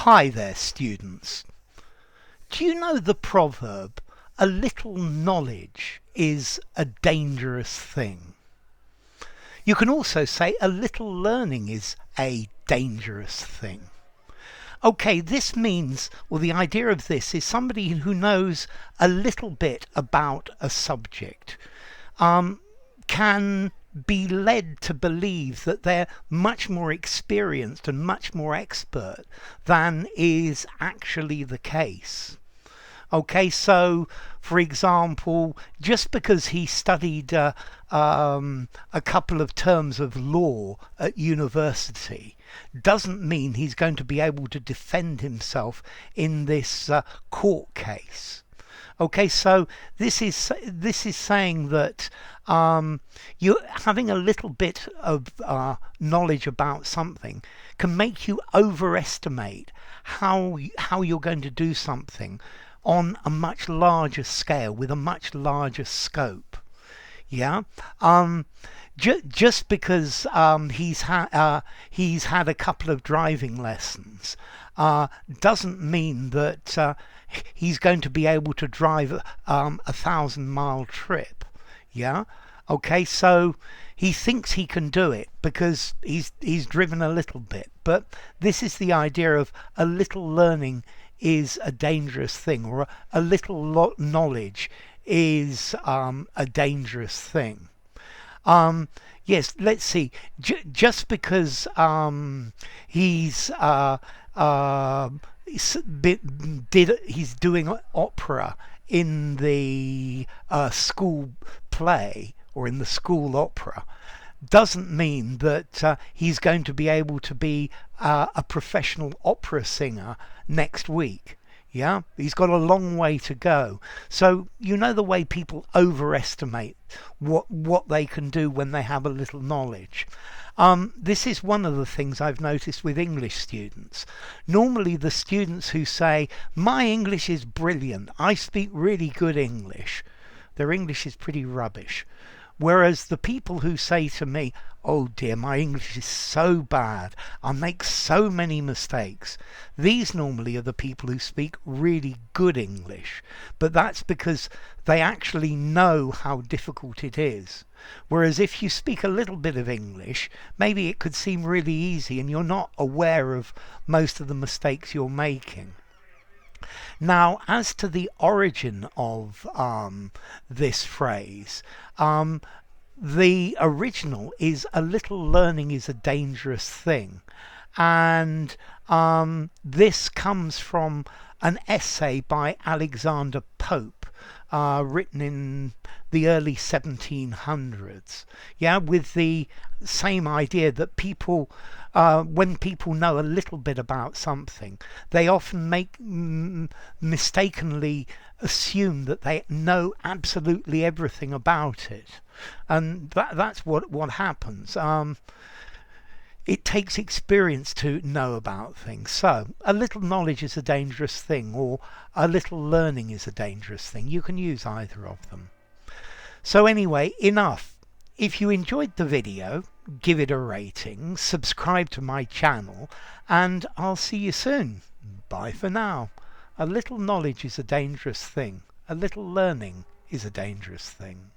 Hi there, students. Do you know the proverb, a little knowledge is a dangerous thing? You can also say a little learning is a dangerous thing. Okay, this means, or the idea of this is somebody who knows a little bit about a subject can be led to believe that they're much more experienced and much more expert than is actually the case. Okay, so for example, just because he studied a couple of terms of law at university doesn't mean he's going to be able to defend himself in this court case. Okay, so this is saying that you having a little bit of knowledge about something can make you overestimate how you're going to do something on a much larger scale with a much larger scope. Yeah. Just because he's had a couple of driving lessons doesn't mean that he's going to be able to drive a 1,000-mile trip. Yeah. Okay. So he thinks he can do it because he's driven a little bit. But this is the idea of a little learning is a dangerous thing, or a little knowledge is a dangerous thing. Yes, let's see. Just because he's doing opera in the school play or in the school opera doesn't mean that he's going to be able to be a professional opera singer next week. Yeah, he's got a long way to go. So you know the way people overestimate what they can do when they have a little knowledge. This is one of the things I've noticed with English students. Normally the students who say, my English is brilliant, I speak really good English, their English is pretty rubbish. Whereas the people who say to me, oh dear, my English is so bad, I make so many mistakes, these normally are the people who speak really good English. But that's because they actually know how difficult it is. Whereas if you speak a little bit of English, maybe it could seem really easy and you're not aware of most of the mistakes you're making. Now, as to the origin of this phrase, the original is a little learning is a dangerous thing. And this comes from an essay by Alexander Pope, written in the early 1700s. Yeah, with the same idea that people, when people know a little bit about something, they often mistakenly assume that they know absolutely everything about it, and that's what happens. It takes experience to know about things. So a little knowledge is a dangerous thing, or a little learning is a dangerous thing. You can use either of them. So anyway, enough. If you enjoyed the video, give it a rating, subscribe to my channel, and I'll see you soon. Bye for now. A little knowledge is a dangerous thing. A little learning is a dangerous thing.